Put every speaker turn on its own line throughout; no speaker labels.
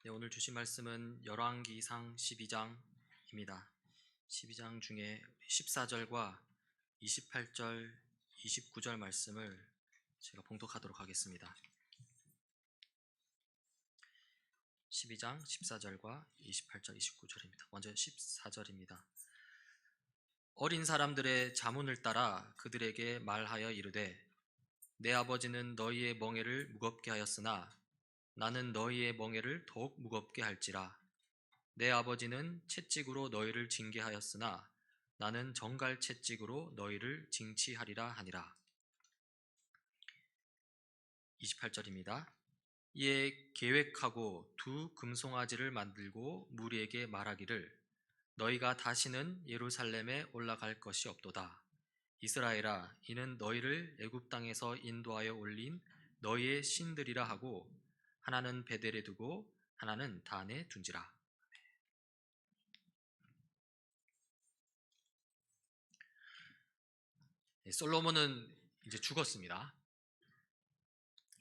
네, 오늘 주신 말씀은 열왕기상 12장입니다. 12장 중에 14절과 28절, 29절 말씀을 제가 봉독하도록 하겠습니다. 12장 14절과 28절, 29절입니다. 먼저 14절입니다. 어린 사람들의 자문을 따라 그들에게 말하여 이르되 내 아버지는 너희의 멍에를 무겁게 하였으나 나는 너희의 멍에를 더욱 무겁게 할지라. 내 아버지는 채찍으로 너희를 징계하였으나 나는 정갈 채찍으로 너희를 징치하리라 하니라. 28절입니다. 이에 계획하고 두 금송아지를 만들고 무리에게 말하기를 너희가 다시는 예루살렘에 올라갈 것이 없도다. 이스라엘아, 이는 너희를 애굽 땅에서 인도하여 올린 너희의 신들이라 하고 하나는 베델에 두고 하나는 단에 둔지라. 솔로몬은 이제 죽었습니다.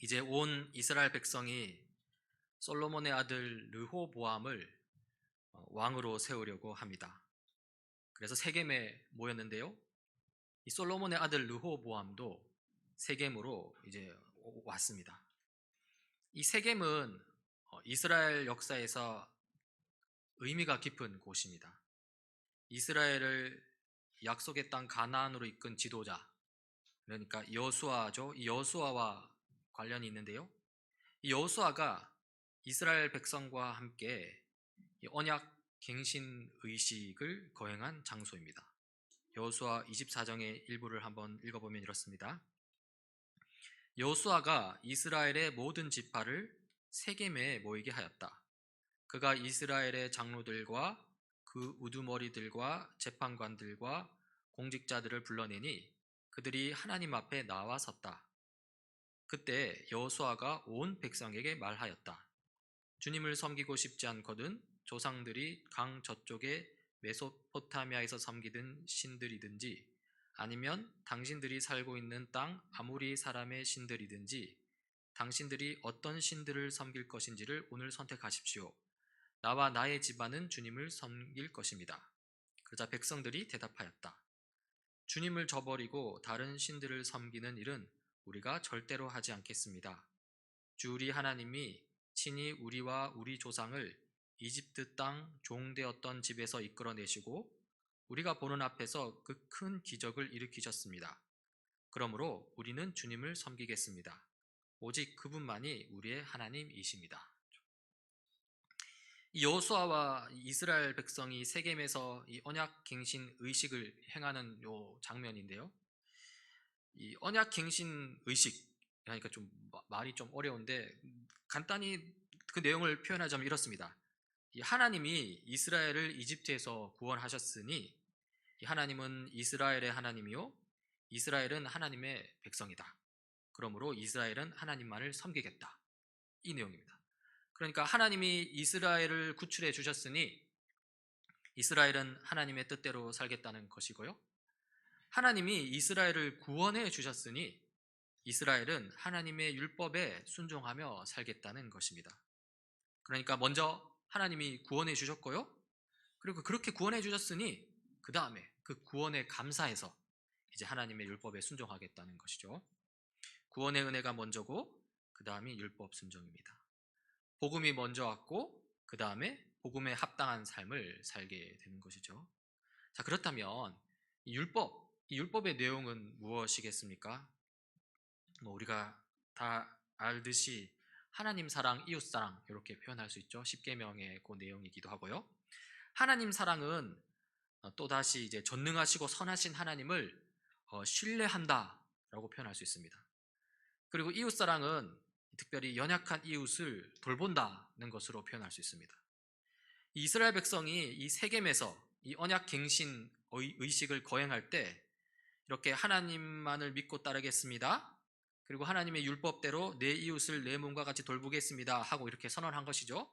이제 온 이스라엘 백성이 솔로몬의 아들 르호보암을 왕으로 세우려고 합니다. 그래서 세겜에 모였는데요. 이 솔로몬의 아들 르호보암도 세겜으로 이제 왔습니다. 이 세겜은 이스라엘 역사에서 의미가 깊은 곳입니다. 이스라엘을 약속의 땅 가나안으로 이끈 지도자, 그러니까 여호수아죠. 이 여호수아와 관련이 있는데요. 이 여호수아가 이스라엘 백성과 함께 언약 갱신 의식을 거행한 장소입니다. 여호수아 24장의 일부를 한번 읽어보면 이렇습니다. 여호수아가 이스라엘의 모든 지파를 세겜에 모이게 하였다. 그가 이스라엘의 장로들과 그 우두머리들과 재판관들과 공직자들을 불러내니 그들이 하나님 앞에 나와 섰다. 그때 여호수아가 온 백성에게 말하였다. 주님을 섬기고 싶지 않거든 조상들이 강 저쪽에 메소포타미아에서 섬기던 신들이든지 아니면 당신들이 살고 있는 땅 아무리 사람의 신들이든지 당신들이 어떤 신들을 섬길 것인지를 오늘 선택하십시오. 나와 나의 집안은 주님을 섬길 것입니다. 그러자 백성들이 대답하였다. 주님을 저버리고 다른 신들을 섬기는 일은 우리가 절대로 하지 않겠습니다. 주 우리 하나님이 친히 우리와 우리 조상을 이집트 땅 종되었던 집에서 이끌어내시고 우리가 보는 앞에서 그 큰 기적을 일으키셨습니다. 그러므로 우리는 주님을 섬기겠습니다. 오직 그분만이 우리의 하나님이십니다. 이 여호수아와 이스라엘 백성이 세겜에서 이 언약 갱신 의식을 행하는 요 장면인데요. 이 언약 갱신 의식, 그러니까 좀 말이 좀 어려운데 간단히 그 내용을 표현하자면 이렇습니다. 이 하나님이 이스라엘을 이집트에서 구원하셨으니 이 하나님은 이스라엘의 하나님이요 이스라엘은 하나님의 백성이다. 그러므로 이스라엘은 하나님만을 섬기겠다. 이 내용입니다. 그러니까 하나님이 이스라엘을 구출해 주셨으니 이스라엘은 하나님의 뜻대로 살겠다는 것이고요. 하나님이 이스라엘을 구원해 주셨으니 이스라엘은 하나님의 율법에 순종하며 살겠다는 것입니다. 그러니까 먼저 하나님이 구원해 주셨고요. 그리고 그렇게 구원해 주셨으니 그 다음에 그 구원에 감사해서 이제 하나님의 율법에 순종하겠다는 것이죠. 구원의 은혜가 먼저고 그 다음이 율법 순종입니다. 복음이 먼저 왔고 그 다음에 복음에 합당한 삶을 살게 되는 것이죠. 자, 그렇다면 이 율법의 내용은 무엇이겠습니까? 우리가 다 알듯이 하나님 사랑, 이웃 사랑 이렇게 표현할 수 있죠. 십계명의 그 내용이기도 하고요. 하나님 사랑은 또다시 이제 전능하시고 선하신 하나님을 신뢰한다라고 표현할 수 있습니다. 그리고 이웃 사랑은 특별히 연약한 이웃을 돌본다는 것으로 표현할 수 있습니다. 이스라엘 백성이 이 세겜에서 이 언약 갱신 의식을 거행할 때 이렇게 하나님만을 믿고 따르겠습니다. 그리고 하나님의 율법대로 내 이웃을 내 몸과 같이 돌보겠습니다 하고 이렇게 선언한 것이죠.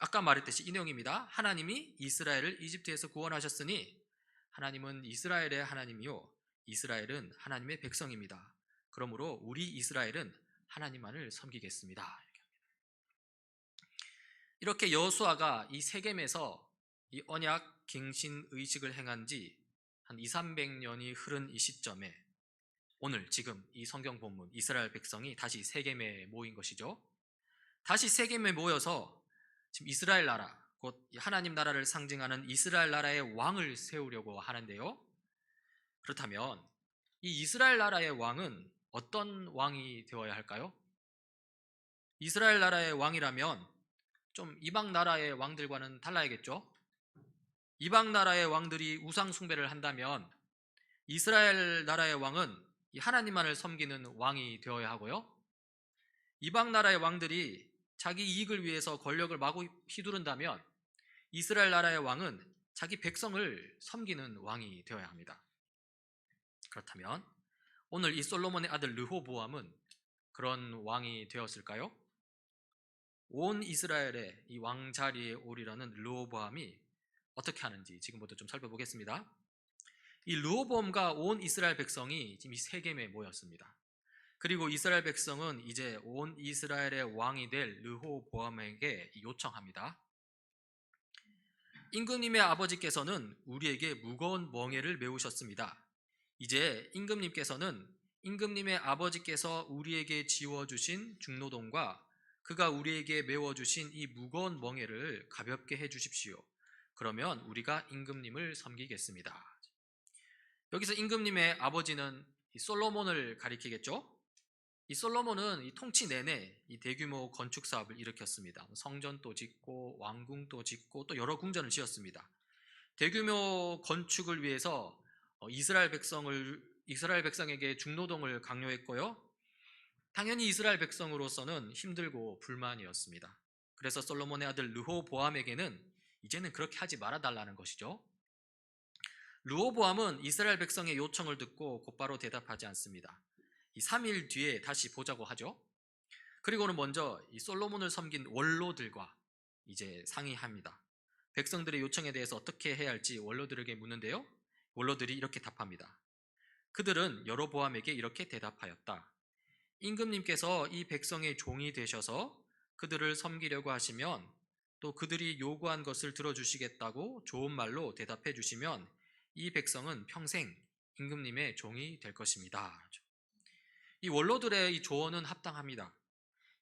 아까 말했듯이 이 내용입니다. 하나님이 이스라엘을 이집트에서 구원하셨으니 하나님은 이스라엘의 하나님이요 이스라엘은 하나님의 백성입니다. 그러므로 우리 이스라엘은 하나님만을 섬기겠습니다. 이렇게 여호수아가 이 세겜에서 이 언약 갱신 의식을 행한 지 한 2, 300년이 흐른 이 시점에 오늘 지금 이 성경 본문 이스라엘 백성이 다시 세겜에 모인 것이죠. 다시 세겜에 모여서 지금 이스라엘 나라, 곧 하나님 나라를 상징하는 이스라엘 나라의 왕을 세우려고 하는데요. 그렇다면 이 이스라엘 나라의 왕은 어떤 왕이 되어야 할까요? 이스라엘 나라의 왕이라면 좀 이방 나라의 왕들과는 달라야겠죠? 이방 나라의 왕들이 우상 숭배를 한다면 이스라엘 나라의 왕은 이 하나님만을 섬기는 왕이 되어야 하고요. 이방 나라의 왕들이 자기 이익을 위해서 권력을 마구 휘두른다면 이스라엘 나라의 왕은 자기 백성을 섬기는 왕이 되어야 합니다. 그렇다면 오늘 이 솔로몬의 아들 르호보암은 그런 왕이 되었을까요? 온 이스라엘의 이 왕자리에 오리라는 르호보암이 어떻게 하는지 지금부터 좀 살펴보겠습니다. 이 르호보암과 온 이스라엘 백성이 지금 이 세겜에 모였습니다. 그리고 이스라엘 백성은 이제 온 이스라엘의 왕이 될 르호보암에게 요청합니다. 임금님의 아버지께서는 우리에게 무거운 멍에를 메우셨습니다. 이제 임금님께서는 임금님의 아버지께서 우리에게 지워주신 중노동과 그가 우리에게 메워주신 이 무거운 멍에를 가볍게 해주십시오. 그러면 우리가 임금님을 섬기겠습니다. 여기서 임금님의 아버지는 이 솔로몬을 가리키겠죠? 이 솔로몬은 이 통치 내내 이 대규모 건축 사업을 일으켰습니다. 성전도 짓고 왕궁도 짓고 또 여러 궁전을 지었습니다. 대규모 건축을 위해서 이스라엘 백성에게 중노동을 강요했고요. 당연히 이스라엘 백성으로서는 힘들고 불만이었습니다. 그래서 솔로몬의 아들 르호보암에게는 이제는 그렇게 하지 말아달라는 것이죠. 르호보암은 이스라엘 백성의 요청을 듣고 곧바로 대답하지 않습니다. 이 3일 뒤에 다시 보자고 하죠. 그리고는 먼저 이 솔로몬을 섬긴 원로들과 이제 상의합니다. 백성들의 요청에 대해서 어떻게 해야 할지 원로들에게 묻는데요. 원로들이 이렇게 답합니다. 그들은 여로보암에게 이렇게 대답하였다. 임금님께서 이 백성의 종이 되셔서 그들을 섬기려고 하시면 또 그들이 요구한 것을 들어주시겠다고 좋은 말로 대답해 주시면 이 백성은 평생 임금님의 종이 될 것입니다. 이 원로들의 이 조언은 합당합니다.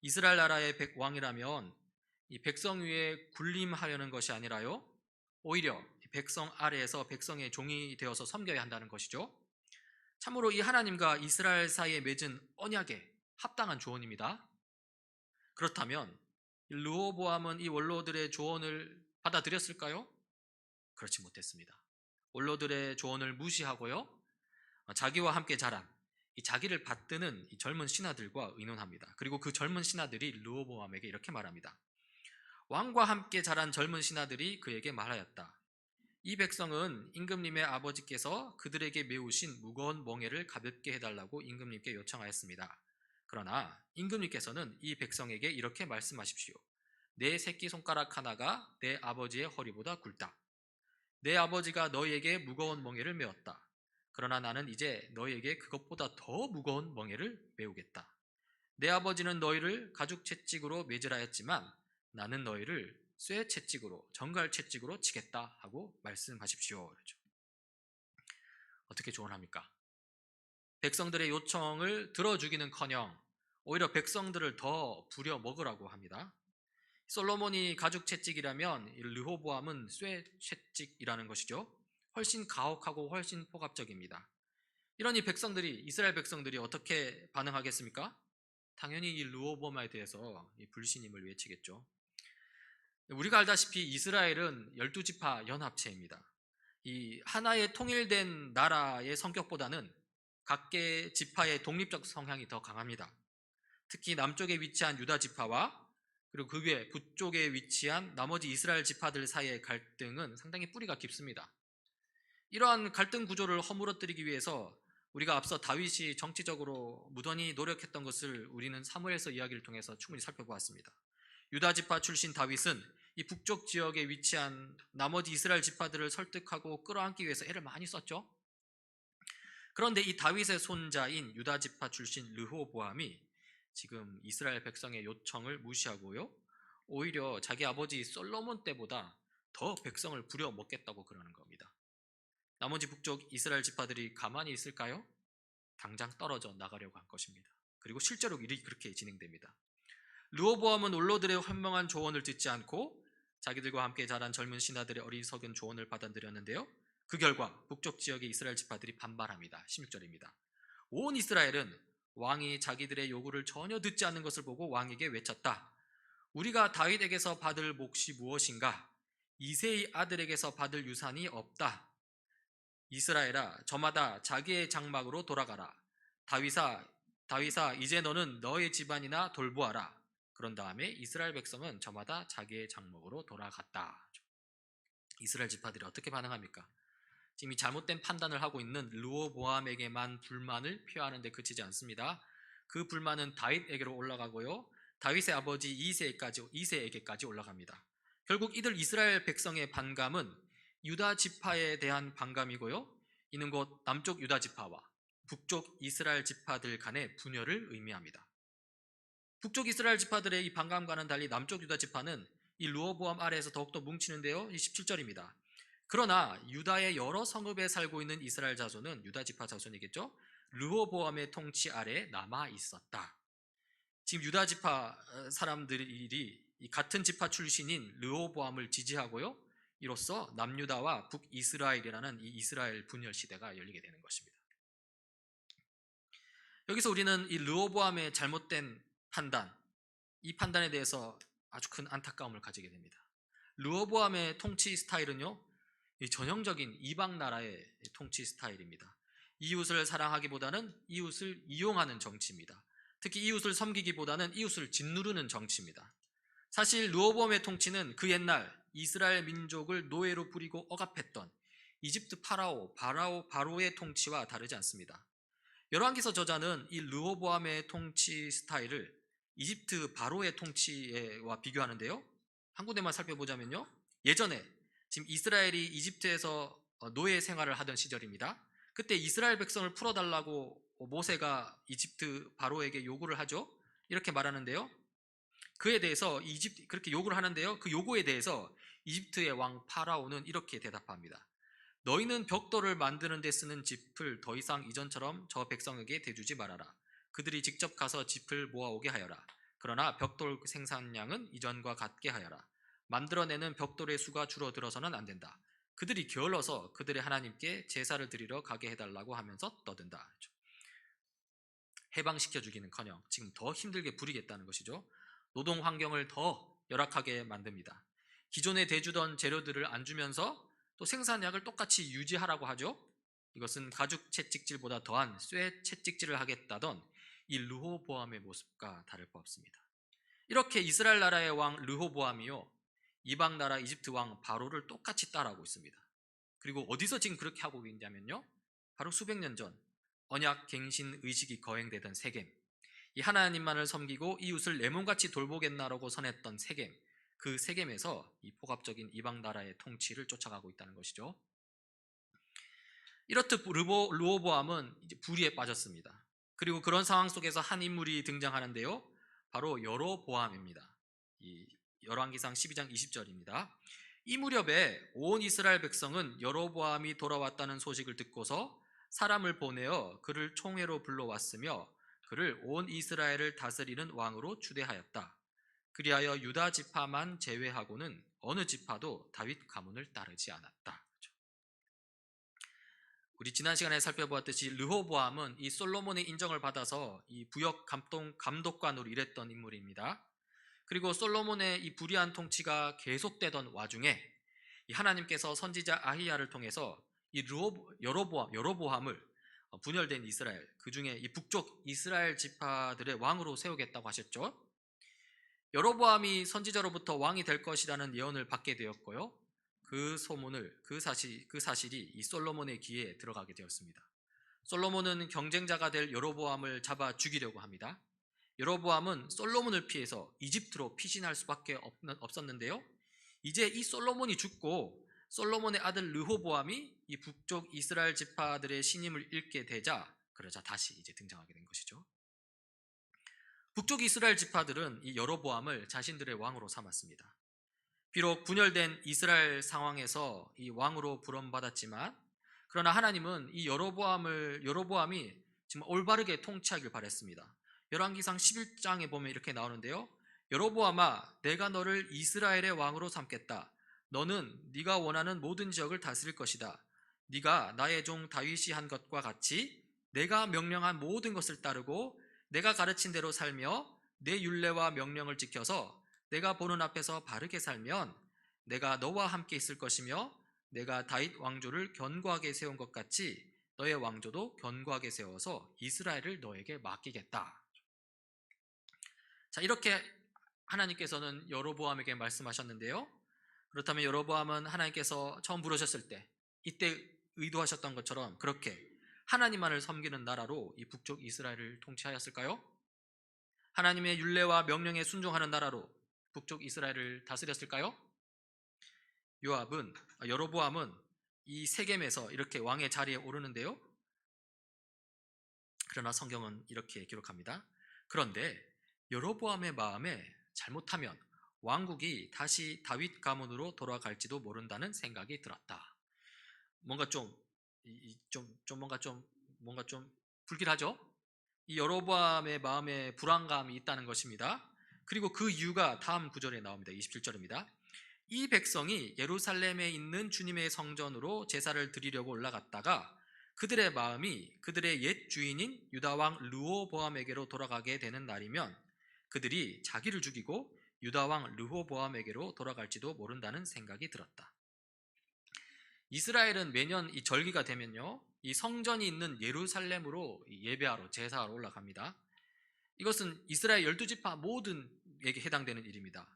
이스라엘 나라의 왕이라면 이 백성 위에 군림하려는 것이 아니라요, 오히려 백성 아래에서 백성의 종이 되어서 섬겨야 한다는 것이죠. 참으로 이 하나님과 이스라엘 사이에 맺은 언약에 합당한 조언입니다. 그렇다면 르호보암은 이 원로들의 조언을 받아들였을까요? 그렇지 못했습니다. 원로들의 조언을 무시하고요, 자기와 함께 자란 이 자기를 받드는 이 젊은 신하들과 의논합니다. 그리고 그 젊은 신하들이 르호보암에게 이렇게 말합니다. 왕과 함께 자란 젊은 신하들이 그에게 말하였다. 이 백성은 임금님의 아버지께서 그들에게 메우신 무거운 멍에를 가볍게 해달라고 임금님께 요청하였습니다. 그러나 임금님께서는 이 백성에게 이렇게 말씀하십시오. 내 새끼손가락 하나가 내 아버지의 허리보다 굵다. 내 아버지가 너희에게 무거운 멍에를 메웠다. 그러나 나는 이제 너희에게 그것보다 더 무거운 멍에를 메우겠다. 내 아버지는 너희를 가죽 채찍으로 매질하 했지만 나는 너희를 쇠 채찍으로, 정갈 채찍으로 치겠다 하고 말씀하십시오. 그렇죠. 어떻게 조언합니까? 백성들의 요청을 들어주기는커녕 오히려 백성들을 더 부려 먹으라고 합니다. 솔로몬이 가죽 채찍이라면 르호보암은 쇠 채찍이라는 것이죠. 훨씬 가혹하고 훨씬 포갑적입니다. 이러니 이스라엘 백성들이 어떻게 반응하겠습니까? 당연히 이 르호보암에 대해서 불신임을 외치겠죠. 우리가 알다시피 이스라엘은 12지파 연합체입니다. 이 하나의 통일된 나라의 성격보다는 각계 지파의 독립적 성향이 더 강합니다. 특히 남쪽에 위치한 유다 지파와 그리고 그 위에 북쪽에 위치한 나머지 이스라엘 지파들 사이의 갈등은 상당히 뿌리가 깊습니다. 이러한 갈등 구조를 허물어뜨리기 위해서 우리가 앞서 다윗이 정치적으로 무던히 노력했던 것을 우리는 사무엘서 이야기를 통해서 충분히 살펴보았습니다. 유다 지파 출신 다윗은 이 북쪽 지역에 위치한 나머지 이스라엘 지파들을 설득하고 끌어안기 위해서 애를 많이 썼죠. 그런데 이 다윗의 손자인 유다 지파 출신 르호보암이 지금 이스라엘 백성의 요청을 무시하고요, 오히려 자기 아버지 솔로몬 때보다 더 백성을 부려먹겠다고 그러는 겁니다. 나머지 북쪽 이스라엘 지파들이 가만히 있을까요? 당장 떨어져 나가려고 한 것입니다. 그리고 실제로 일이 그렇게 진행됩니다. 르호보암은 원로들의 현명한 조언을 듣지 않고 자기들과 함께 자란 젊은 신하들의 어리석은 조언을 받아들였는데요. 그 결과 북쪽 지역의 이스라엘 지파들이 반발합니다. 16절입니다. 온 이스라엘은 왕이 자기들의 요구를 전혀 듣지 않는 것을 보고 왕에게 외쳤다. 우리가 다윗에게서 받을 몫이 무엇인가? 이새의 아들에게서 받을 유산이 없다. 이스라엘아, 저마다 자기의 장막으로 돌아가라. 다윗아, 이제 너는 너의 집안이나 돌보아라. 그런 다음에 이스라엘 백성은 저마다 자기의 장막으로 돌아갔다. 이스라엘 지파들이 어떻게 반응합니까? 지금 이 잘못된 판단을 하고 있는 르호보암에게만 불만을 표하는 데 그치지 않습니다. 그 불만은 다윗에게로 올라가고요. 다윗의 아버지 이새에게까지 올라갑니다. 결국 이들 이스라엘 백성의 반감은 유다 지파에 대한 반감이고요. 이는 곧 남쪽 유다 지파와 북쪽 이스라엘 지파들 간의 분열을 의미합니다. 북쪽 이스라엘 지파들의 이 반감과는 달리 남쪽 유다 지파는 이 르호보암 아래에서 더욱더 뭉치는데요. 이 17절입니다. 그러나 유다의 여러 성읍에 살고 있는 이스라엘 자손은 유다 지파 자손이겠죠. 르호보암의 통치 아래에 남아 있었다. 지금 유다 지파 사람들이 같은 지파 출신인 르호보암을 지지하고요. 이로써 남유다와 북이스라엘이라는 이 이스라엘 분열 시대가 열리게 되는 것입니다. 여기서 우리는 이 르호보암의 잘못된 판단, 이 판단에 대해서 아주 큰 안타까움을 가지게 됩니다. 르호보암의 통치 스타일은요, 전형적인 이방 나라의 통치 스타일입니다. 이웃을 사랑하기보다는 이웃을 이용하는 정치입니다. 특히 이웃을 섬기기보다는 이웃을 짓누르는 정치입니다. 사실 르호보암의 통치는 그 옛날 이스라엘 민족을 노예로 부리고 억압했던 이집트 바로의 통치와 다르지 않습니다. 열왕기서 저자는 이 르호보암의 통치 스타일을 이집트 바로의 통치와 비교하는데요. 한 군데만 살펴보자면요. 예전에 지금 이스라엘이 이집트에서 노예 생활을 하던 시절입니다. 그때 이스라엘 백성을 풀어달라고 모세가 이집트 바로에게 요구를 하죠. 이렇게 말하는데요. 그에 대해서 그렇게 요구를 하는데요. 그 요구에 대해서 이집트의 왕 파라오는 이렇게 대답합니다. 너희는 벽돌을 만드는 데 쓰는 짚을 더 이상 이전처럼 저 백성에게 대주지 말아라. 그들이 직접 가서 짚을 모아오게 하여라. 그러나 벽돌 생산량은 이전과 같게 하여라. 만들어내는 벽돌의 수가 줄어들어서는 안 된다. 그들이 게을러서 그들의 하나님께 제사를 드리러 가게 해달라고 하면서 떠든다. 해방시켜주기는커녕 지금 더 힘들게 부리겠다는 것이죠. 노동 환경을 더 열악하게 만듭니다. 기존에 대주던 재료들을 안 주면서 또 생산량을 똑같이 유지하라고 하죠. 이것은 가죽 채찍질보다 더한 쇠 채찍질을 하겠다던 이 르호보암의 모습과 다를 바 없습니다. 이렇게 이스라엘 나라의 왕 르호보암이요, 이방 나라 이집트 왕 바로를 똑같이 따라하고 있습니다. 그리고 어디서 지금 그렇게 하고 있냐면요, 바로 수백 년 전 언약 갱신 의식이 거행되던 세겜, 이 하나님만을 섬기고 이웃을 내 몸같이 돌보겠나라고 선했던 세겜, 그 세겜에서 이 포갑적인 이방 나라의 통치를 쫓아가고 있다는 것이죠. 이렇듯 르호보암은 이제 불의에 빠졌습니다. 그리고 그런 상황 속에서 한 인물이 등장하는데요, 바로 여로보암입니다. 이 열왕기상 12장 20절입니다. 이 무렵에 온 이스라엘 백성은 여로보암이 돌아왔다는 소식을 듣고서 사람을 보내어 그를 총회로 불러왔으며 그를 온 이스라엘을 다스리는 왕으로 추대하였다. 그리하여 유다 지파만 제외하고는 어느 지파도 다윗 가문을 따르지 않았다. 우리 지난 시간에 살펴보았듯이 르호보암은 이 솔로몬의 인정을 받아서 이 부역 감독관으로 일했던 인물입니다. 그리고 솔로몬의 이 불의한 통치가 계속되던 와중에 이 하나님께서 선지자 아히야를 통해서 이 여로보암을 분열된 이스라엘, 그 중에 이 북쪽 이스라엘 지파들의 왕으로 세우겠다고 하셨죠. 여로보암이 선지자로부터 왕이 될 것이라는 예언을 받게 되었고요. 그 사실이 이 솔로몬의 귀에 들어가게 되었습니다. 솔로몬은 경쟁자가 될 여로보암을 잡아 죽이려고 합니다. 여로보암은 솔로몬을 피해서 이집트로 피신할 수밖에 없었는데요. 이제 이 솔로몬이 죽고 솔로몬의 아들 르호보암이 이 북쪽 이스라엘 지파들의 신임을 잃게 되자, 그러자 다시 이제 등장하게 된 것이죠. 북쪽 이스라엘 지파들은 이 여로보암을 자신들의 왕으로 삼았습니다. 비록 분열된 이스라엘 상황에서 이 왕으로 부름받았지만, 그러나 하나님은 이 여로보암이 정말 올바르게 통치하길 바랬습니다. 열왕기상 11장에 보면 이렇게 나오는데요. 여로보암아, 내가 너를 이스라엘의 왕으로 삼겠다. 너는 네가 원하는 모든 지역을 다스릴 것이다. 네가 나의 종 다윗이 한 것과 같이 내가 명령한 모든 것을 따르고 내가 가르친 대로 살며 내 율례와 명령을 지켜서 내가 보는 앞에서 바르게 살면 내가 너와 함께 있을 것이며 내가 다윗 왕조를 견고하게 세운 것 같이 너의 왕조도 견고하게 세워서 이스라엘을 너에게 맡기겠다. 자, 이렇게 하나님께서는 여로보암에게 말씀하셨는데요. 그렇다면 여로보암은 하나님께서 처음 부르셨을 때 이때 의도하셨던 것처럼 그렇게 하나님만을 섬기는 나라로 이 북쪽 이스라엘을 통치하였을까요? 하나님의 율례와 명령에 순종하는 나라로 북쪽 이스라엘을 다스렸을까요? 여로보암은 이 세겜에서 이렇게 왕의 자리에 오르는데요. 그러나 성경은 이렇게 기록합니다. 그런데 여로보암의 마음에 잘못하면 왕국이 다시 다윗 가문으로 돌아갈지도 모른다는 생각이 들었다. 뭔가 뭔가 좀 불길하죠? 이 여로보암의 마음에 불안감이 있다는 것입니다. 그리고 그 이유가 다음 구절에 나옵니다. 27절입니다. 이 백성이 예루살렘에 있는 주님의 성전으로 제사를 드리려고 올라갔다가 그들의 마음이 그들의 옛 주인인 유다왕 르호보암에게로 돌아가게 되는 날이면 그들이 자기를 죽이고 유다왕 르호보암에게로 돌아갈지도 모른다는 생각이 들었다. 이스라엘은 매년 이 절기가 되면요, 이 성전이 있는 예루살렘으로 예배하러 제사하러 올라갑니다. 이것은 이스라엘 12지파 모든에게 해당되는 일입니다.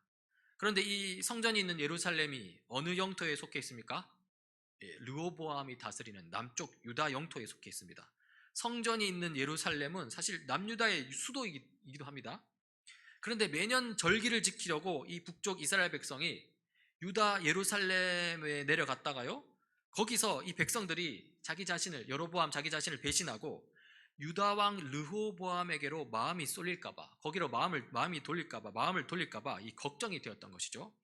그런데 이 성전이 있는 예루살렘이 어느 영토에 속해 있습니까? 르호보암이 다스리는 남쪽 유다 영토에 속해 있습니다. 성전이 있는 예루살렘은 사실 남유다의 수도이기도 합니다. 그런데 매년 절기를 지키려고 이 북쪽 이스라엘 백성이 유다 예루살렘에 내려갔다가요, 거기서 이 백성들이 여로보암 자기 자신을 배신하고 유다 왕 르호보암에게로 마음이 쏠릴까봐, 거기로 마음을 돌릴까봐 이 걱정이 되었던 것이죠.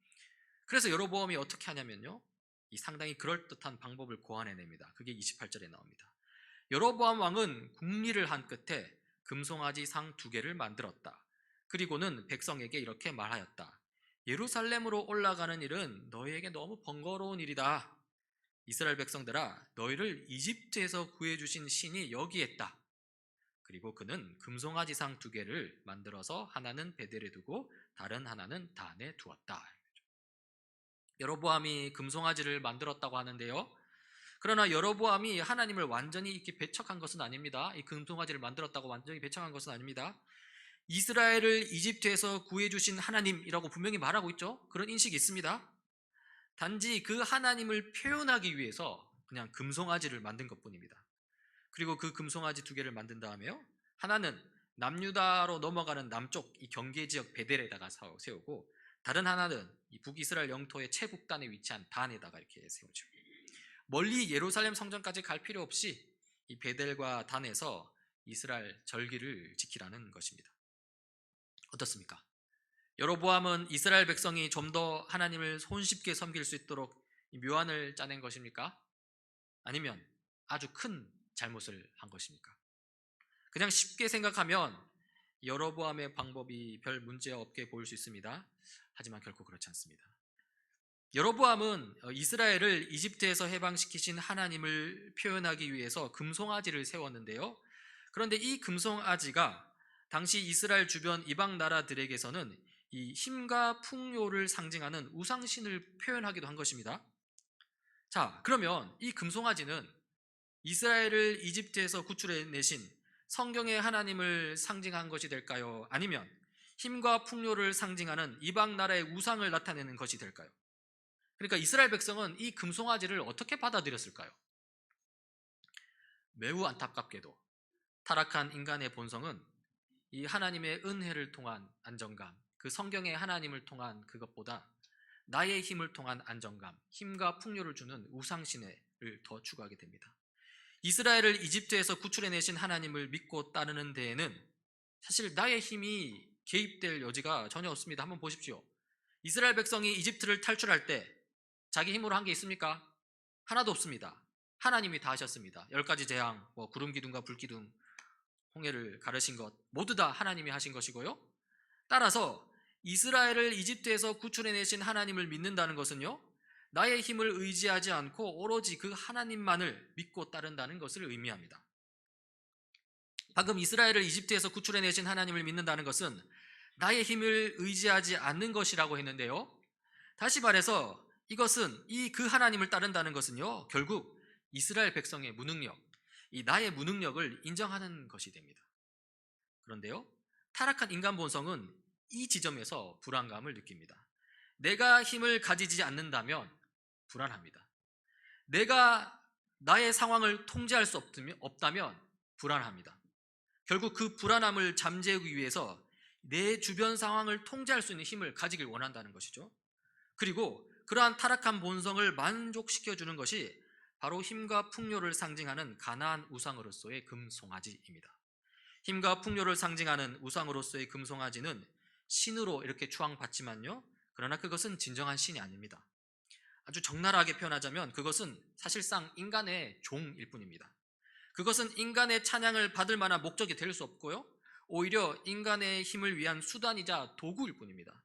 그래서 여로보암이 어떻게 하냐면요, 이 상당히 그럴듯한 방법을 고안해냅니다. 그게 28절에 나옵니다. 여로보암 왕은 궁리를 한 끝에 금송아지 상 2개를 만들었다. 그리고는 백성에게 이렇게 말하였다. 예루살렘으로 올라가는 일은 너희에게 너무 번거로운 일이다. 이스라엘 백성들아, 너희를 이집트에서 구해주신 신이 여기에 있다. 그리고 그는 금송아지상 2개를 만들어서 하나는 베델에 두고 다른 하나는 단에 두었다. 여로보암이 금송아지를 만들었다고 하는데요, 그러나 여로보암이 하나님을 완전히 이렇게 배척한 것은 아닙니다. 이 금송아지를 만들었다고 완전히 배척한 것은 아닙니다. 이스라엘을 이집트에서 구해주신 하나님이라고 분명히 말하고 있죠. 그런 인식이 있습니다. 단지 그 하나님을 표현하기 위해서 그냥 금송아지를 만든 것뿐입니다. 그리고 그 금송아지 2개를 만든 다음에요, 하나는 남유다로 넘어가는 남쪽 이 경계지역 베델에다가 세우고 다른 하나는 이 북이스라엘 영토의 최북단에 위치한 단에다가 이렇게 세우죠. 멀리 예루살렘 성전까지 갈 필요 없이 이 베델과 단에서 이스라엘 절기를 지키라는 것입니다. 어떻습니까? 여로보암은 이스라엘 백성이 좀 더 하나님을 손쉽게 섬길 수 있도록 이 묘안을 짜낸 것입니까? 아니면 아주 큰 잘못을 한 것입니까? 그냥 쉽게 생각하면 여로보암의 방법이 별 문제 없게 보일 수 있습니다. 하지만 결코 그렇지 않습니다. 여로보암은 이스라엘을 이집트에서 해방시키신 하나님을 표현하기 위해서 금송아지를 세웠는데요, 그런데 이 금송아지가 당시 이스라엘 주변 이방 나라들에게서는 이 힘과 풍요를 상징하는 우상신을 표현하기도 한 것입니다. 자, 그러면 이 금송아지는 이스라엘을 이집트에서 구출해내신 성경의 하나님을 상징한 것이 될까요? 아니면 힘과 풍요를 상징하는 이방 나라의 우상을 나타내는 것이 될까요? 그러니까 이스라엘 백성은 이 금송아지를 어떻게 받아들였을까요? 매우 안타깝게도 타락한 인간의 본성은 이 하나님의 은혜를 통한 안정감, 그 성경의 하나님을 통한 그것보다 나의 힘을 통한 안정감, 힘과 풍요를 주는 우상신을 더 추구하게 됩니다. 이스라엘을 이집트에서 구출해내신 하나님을 믿고 따르는 데에는 사실 나의 힘이 개입될 여지가 전혀 없습니다. 한번 보십시오. 이스라엘 백성이 이집트를 탈출할 때 자기 힘으로 한 게 있습니까? 하나도 없습니다. 하나님이 다 하셨습니다. 10가지 재앙, 구름 기둥과 불 기둥, 홍해를 가르신 것 모두 다 하나님이 하신 것이고요. 따라서 이스라엘을 이집트에서 구출해내신 하나님을 믿는다는 것은요, 나의 힘을 의지하지 않고 오로지 그 하나님만을 믿고 따른다는 것을 의미합니다. 방금 이스라엘을 이집트에서 구출해내신 하나님을 믿는다는 것은 나의 힘을 의지하지 않는 것이라고 했는데요, 다시 말해서 이것은 그 하나님을 따른다는 것은요, 결국 이스라엘 백성의 무능력, 이 나의 무능력을 인정하는 것이 됩니다. 그런데요, 타락한 인간 본성은 이 지점에서 불안감을 느낍니다. 내가 힘을 가지지 않는다면 불안합니다. 내가 나의 상황을 통제할 수 없다면 불안합니다. 결국 그 불안함을 잠재우기 위해서 내 주변 상황을 통제할 수 있는 힘을 가지길 원한다는 것이죠. 그리고 그러한 타락한 본성을 만족시켜주는 것이 바로 힘과 풍요를 상징하는 가나안 우상으로서의 금송아지입니다. 힘과 풍요를 상징하는 우상으로서의 금송아지는 신으로 이렇게 추앙받지만요, 그러나 그것은 진정한 신이 아닙니다. 아주 적나라하게 표현하자면 그것은 사실상 인간의 종일 뿐입니다. 그것은 인간의 찬양을 받을 만한 목적이 될 수 없고요, 오히려 인간의 힘을 위한 수단이자 도구일 뿐입니다.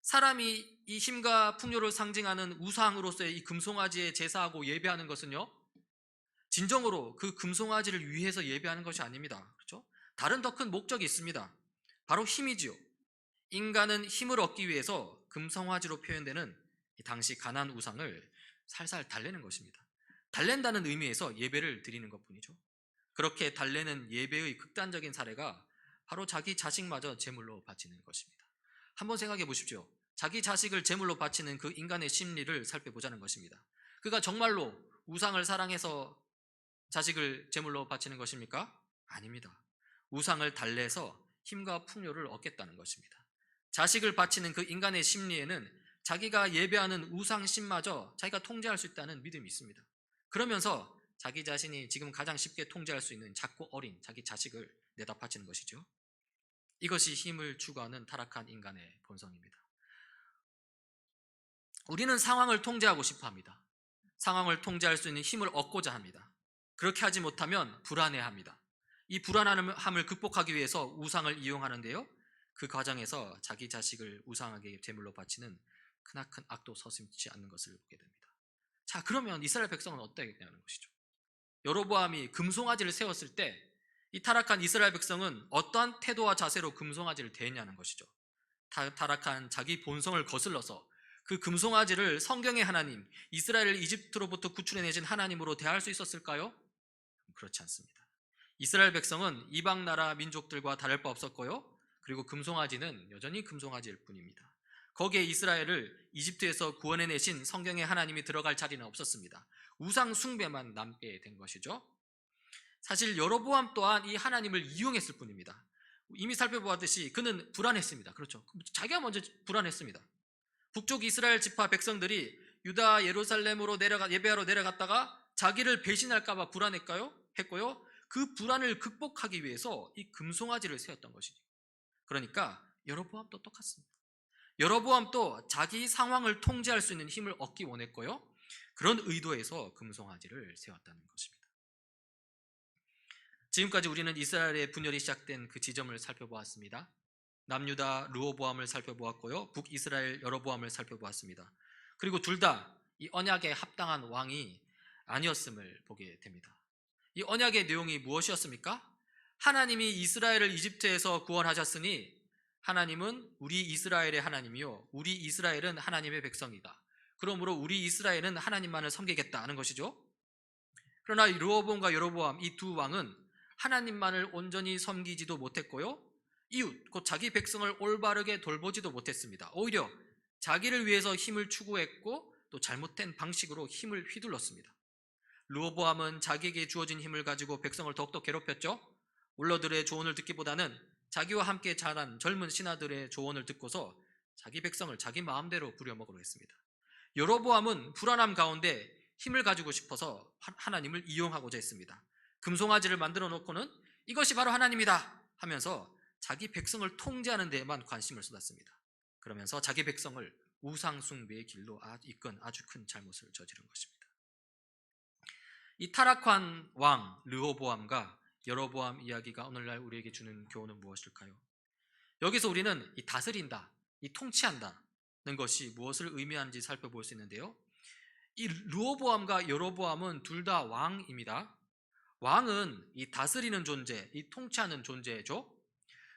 사람이 이 힘과 풍요를 상징하는 우상으로서의 이 금송아지에 제사하고 예배하는 것은요, 진정으로 그 금송아지를 위해서 예배하는 것이 아닙니다. 그렇죠? 다른 더 큰 목적이 있습니다. 바로 힘이지요. 인간은 힘을 얻기 위해서 금송아지로 표현되는 이 당시 가나안 우상을 살살 달래는 것입니다. 달랜다는 의미에서 예배를 드리는 것뿐이죠. 그렇게 달래는 예배의 극단적인 사례가 바로 자기 자식마저 제물로 바치는 것입니다. 한번 생각해 보십시오. 자기 자식을 제물로 바치는 그 인간의 심리를 살펴보자는 것입니다. 그가 정말로 우상을 사랑해서 자식을 제물로 바치는 것입니까? 아닙니다. 우상을 달래서 힘과 풍요를 얻겠다는 것입니다. 자식을 바치는 그 인간의 심리에는 자기가 예배하는 우상신마저 자기가 통제할 수 있다는 믿음이 있습니다. 그러면서 자기 자신이 지금 가장 쉽게 통제할 수 있는 작고 어린 자기 자식을 내다 바치는 것이죠. 이것이 힘을 추구하는 타락한 인간의 본성입니다. 우리는 상황을 통제하고 싶어 합니다. 상황을 통제할 수 있는 힘을 얻고자 합니다. 그렇게 하지 못하면 불안해합니다. 이 불안함을 극복하기 위해서 우상을 이용하는데요, 그 과정에서 자기 자식을 우상에게 제물로 바치는 크나큰 악도 서슴지 않는 것을 보게 됩니다. 자, 그러면 이스라엘 백성은 어떻겠냐는 것이죠. 여로보암이 금송아지를 세웠을 때 이 타락한 이스라엘 백성은 어떠한 태도와 자세로 금송아지를 대했냐는 것이죠. 타락한 자기 본성을 거슬러서 그 금송아지를 성경의 하나님, 이스라엘을 이집트로부터 구출해내신 하나님으로 대할 수 있었을까요? 그렇지 않습니다. 이스라엘 백성은 이방 나라 민족들과 다를 바 없었고요, 그리고 금송아지는 여전히 금송아지일 뿐입니다. 거기에 이스라엘을 이집트에서 구원해내신 성경의 하나님이 들어갈 자리는 없었습니다. 우상 숭배만 남게 된 것이죠. 사실 여로보암 또한 이 하나님을 이용했을 뿐입니다. 이미 살펴보았듯이 그는 불안했습니다. 그렇죠. 자기가 먼저 불안했습니다. 북쪽 이스라엘 지파 백성들이 유다 예루살렘으로 예배하러 내려갔다가 자기를 배신할까 봐 불안했고요, 그 불안을 극복하기 위해서 이 금송아지를 세웠던 것이죠. 그러니까 여로보암도 똑같습니다. 여로보암도 자기 상황을 통제할 수 있는 힘을 얻기 원했고요, 그런 의도에서 금송아지를 세웠다는 것입니다. 지금까지 우리는 이스라엘의 분열이 시작된 그 지점을 살펴보았습니다. 남유다 르호보암을 살펴보았고요, 북이스라엘 여로보암을 살펴보았습니다. 그리고 둘 다 이 언약에 합당한 왕이 아니었음을 보게 됩니다. 이 언약의 내용이 무엇이었습니까? 하나님이 이스라엘을 이집트에서 구원하셨으니 하나님은 우리 이스라엘의 하나님이요, 우리 이스라엘은 하나님의 백성이다. 그러므로 우리 이스라엘은 하나님만을 섬기겠다 하는 것이죠. 그러나 르호보암과 여로보암 이 두 왕은 하나님만을 온전히 섬기지도 못했고요, 이웃, 곧 자기 백성을 올바르게 돌보지도 못했습니다. 오히려 자기를 위해서 힘을 추구했고 또 잘못된 방식으로 힘을 휘둘렀습니다. 르호보암은 자기에게 주어진 힘을 가지고 백성을 더욱더 괴롭혔죠. 울러들의 조언을 듣기보다는 자기와 함께 자란 젊은 신하들의 조언을 듣고서 자기 백성을 자기 마음대로 부려먹으려 했습니다. 여로보암은 불안함 가운데 힘을 가지고 싶어서 하나님을 이용하고자 했습니다. 금송아지를 만들어 놓고는 이것이 바로 하나님이다 하면서 자기 백성을 통제하는 데에만 관심을 쏟았습니다. 그러면서 자기 백성을 우상 숭배의 길로 이끈 아주 큰 잘못을 저지른 것입니다. 이 타락한 왕 르호보암과 여로보암 이야기가 오늘날 우리에게 주는 교훈은 무엇일까요? 여기서 우리는 이 다스린다, 이 통치한다는 것이 무엇을 의미하는지 살펴볼 수 있는데요. 이 르호보암과 여로보암은 둘 다 왕입니다. 왕은 이 다스리는 존재, 이 통치하는 존재죠.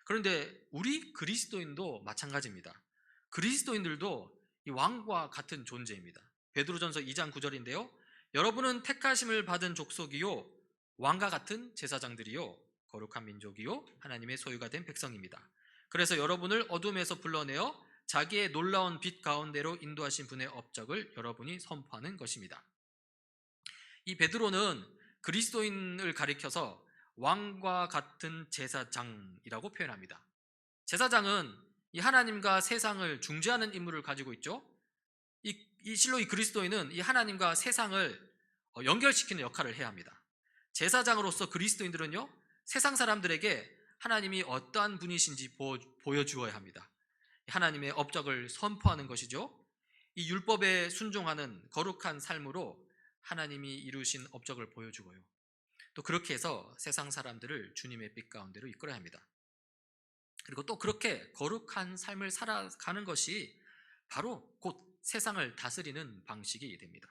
그런데 우리 그리스도인도 마찬가지입니다. 그리스도인들도 이 왕과 같은 존재입니다. 베드로전서 2장 9절인데요. 여러분은 택하심을 받은 족속이요 왕과 같은 제사장들이요 거룩한 민족이요 하나님의 소유가 된 백성입니다. 그래서 여러분을 어둠에서 불러내어 자기의 놀라운 빛 가운데로 인도하신 분의 업적을 여러분이 선포하는 것입니다. 이 베드로는 그리스도인을 가리켜서 왕과 같은 제사장이라고 표현합니다. 제사장은 이 하나님과 세상을 중재하는 임무를 가지고 있죠. 실로 이 그리스도인은 이 하나님과 세상을 연결시키는 역할을 해야 합니다. 제사장으로서 그리스도인들은요, 세상 사람들에게 하나님이 어떠한 분이신지 보여주어야 합니다. 하나님의 업적을 선포하는 것이죠. 이 율법에 순종하는 거룩한 삶으로 하나님이 이루신 업적을 보여주고요. 또 그렇게 해서 세상 사람들을 주님의 빛 가운데로 이끌어야 합니다. 그리고 또 그렇게 거룩한 삶을 살아가는 것이 바로 곧 세상을 다스리는 방식이 됩니다.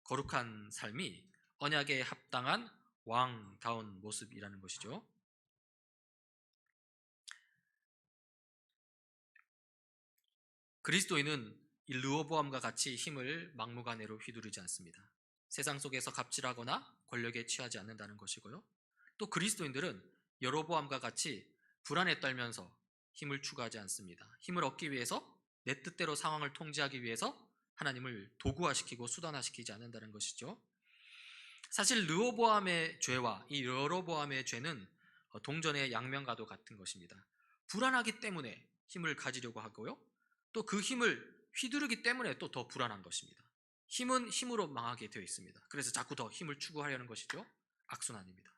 거룩한 삶이 언약에 합당한 왕다운 모습이라는 것이죠. 그리스도인은 이 르호보암과 같이 힘을 막무가내로 휘두르지 않습니다. 세상 속에서 갑질하거나 권력에 취하지 않는다는 것이고요. 또 그리스도인들은 여로보암과 같이 불안에 떨면서 힘을 추구하지 않습니다. 힘을 얻기 위해서 내 뜻대로 상황을 통제하기 위해서 하나님을 도구화시키고 수단화시키지 않는다는 것이죠. 사실 르호보암의 죄와 이 여로보암의 죄는 동전의 양면과도 같은 것입니다. 불안하기 때문에 힘을 가지려고 하고요. 또 그 힘을 휘두르기 때문에 또 더 불안한 것입니다. 힘은 힘으로 망하게 되어 있습니다. 그래서 자꾸 더 힘을 추구하려는 것이죠. 악순환입니다.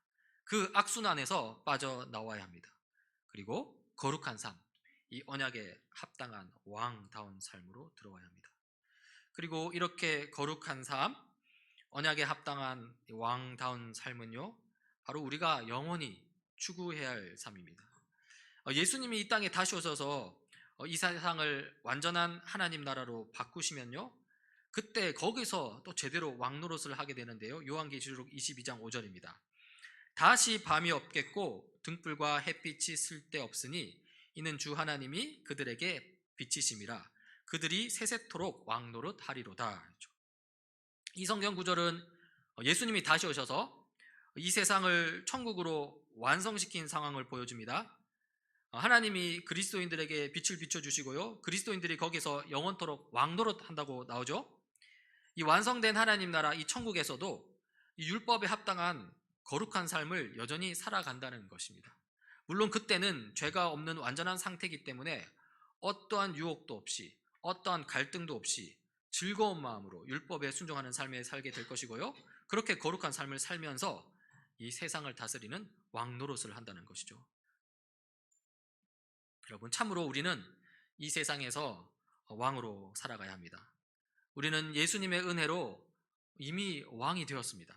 그 악순환에서 빠져나와야 합니다. 그리고 거룩한 삶, 이 언약에 합당한 왕다운 삶으로 들어와야 합니다. 그리고 이렇게 거룩한 삶, 언약에 합당한 왕다운 삶은요, 바로 우리가 영원히 추구해야 할 삶입니다. 예수님이 이 땅에 다시 오셔서 이 세상을 완전한 하나님 나라로 바꾸시면요, 그때 거기서 또 제대로 왕 노릇을 하게 되는데요. 요한계시록 22장 5절입니다. 다시 밤이 없겠고 등불과 햇빛이 쓸데없으니 이는 주 하나님이 그들에게 빛이심이라 그들이 세세토록 왕 노릇 하리로다. 이 성경 구절은 예수님이 다시 오셔서 이 세상을 천국으로 완성시킨 상황을 보여줍니다. 하나님이 그리스도인들에게 빛을 비춰주시고요, 그리스도인들이 거기서 영원토록 왕노릇 한다고 나오죠. 이 완성된 하나님 나라, 이 천국에서도 이 율법에 합당한 거룩한 삶을 여전히 살아간다는 것입니다. 물론 그때는 죄가 없는 완전한 상태이기 때문에 어떠한 유혹도 없이 어떠한 갈등도 없이 즐거운 마음으로 율법에 순종하는 삶에 살게 될 것이고요, 그렇게 거룩한 삶을 살면서 이 세상을 다스리는 왕노릇을 한다는 것이죠. 여러분, 참으로 우리는 이 세상에서 왕으로 살아가야 합니다. 우리는 예수님의 은혜로 이미 왕이 되었습니다.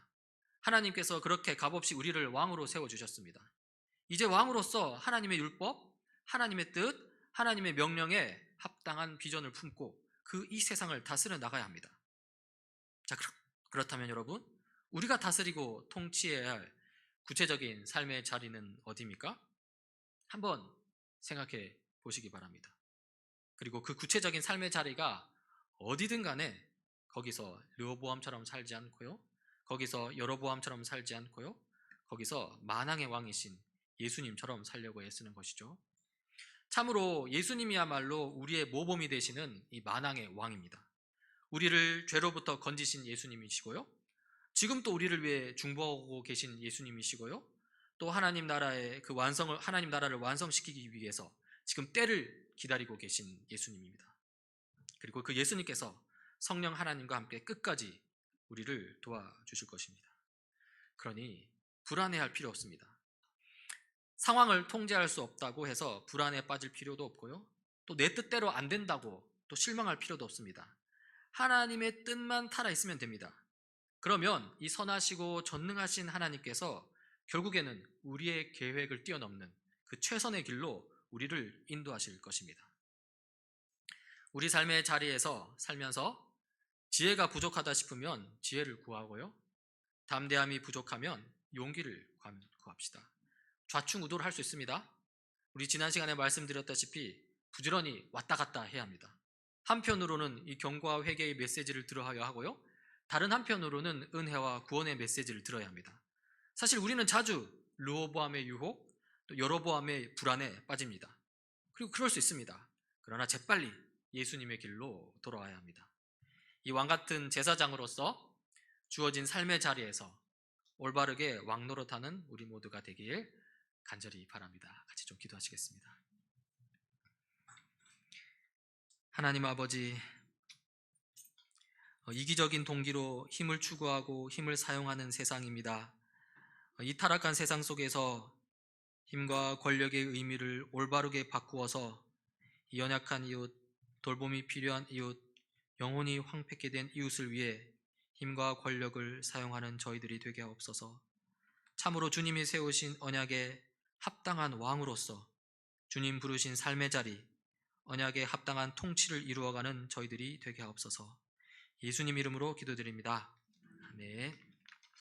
하나님께서 그렇게 값없이 우리를 왕으로 세워주셨습니다. 이제 왕으로서 하나님의 율법, 하나님의 뜻, 하나님의 명령에 합당한 비전을 품고 이 세상을 다스려 나가야 합니다. 자, 그렇다면 여러분, 우리가 다스리고 통치해야 할 구체적인 삶의 자리는 어디입니까? 한번 생각해 보시기 바랍니다. 그리고 그 구체적인 삶의 자리가 어디든 간에 거기서 르호보암처럼 살지 않고요, 거기서 여로보암처럼 살지 않고요, 거기서 만왕의 왕이신 예수님처럼 살려고 애쓰는 것이죠. 참으로 예수님이야말로 우리의 모범이 되시는 이 만왕의 왕입니다. 우리를 죄로부터 건지신 예수님이시고요, 지금 또 우리를 위해 중보하고 계신 예수님이시고요, 또 하나님 나라의 하나님 나라를 완성시키기 위해서 지금 때를 기다리고 계신 예수님입니다. 그리고 그 예수님께서 성령 하나님과 함께 끝까지 우리를 도와주실 것입니다. 그러니 불안해할 필요 없습니다. 상황을 통제할 수 없다고 해서 불안에 빠질 필요도 없고요. 또 내 뜻대로 안 된다고 또 실망할 필요도 없습니다. 하나님의 뜻만 따라 있으면 됩니다. 그러면 이 선하시고 전능하신 하나님께서 결국에는 우리의 계획을 뛰어넘는 그 최선의 길로 우리를 인도하실 것입니다. 우리 삶의 자리에서 살면서 지혜가 부족하다 싶으면 지혜를 구하고요. 담대함이 부족하면 용기를 구합시다. 좌충우돌 할 수 있습니다. 우리 지난 시간에 말씀드렸다시피 부지런히 왔다 갔다 해야 합니다. 한편으로는 이 경고와 회개의 메시지를 들어야 하고요. 다른 한편으로는 은혜와 구원의 메시지를 들어야 합니다. 사실 우리는 자주 르호보암의 유혹, 또 여로보암의 불안에 빠집니다. 그리고 그럴 수 있습니다. 그러나 재빨리 예수님의 길로 돌아와야 합니다. 이 왕같은 제사장으로서 주어진 삶의 자리에서 올바르게 왕노릇하는 우리 모두가 되길 간절히 바랍니다. 같이 좀 기도하시겠습니다. 하나님 아버지, 이기적인 동기로 힘을 추구하고 힘을 사용하는 세상입니다. 이 타락한 세상 속에서 힘과 권력의 의미를 올바르게 바꾸어서 이 연약한 이웃, 돌봄이 필요한 이웃, 영혼이 황폐케 된 이웃을 위해 힘과 권력을 사용하는 저희들이 되게 하옵소서. 참으로 주님이 세우신 언약에 합당한 왕으로서 주님 부르신 삶의 자리, 언약에 합당한 통치를 이루어가는 저희들이 되게 하옵소서. 예수님 이름으로 기도드립니다. 아멘.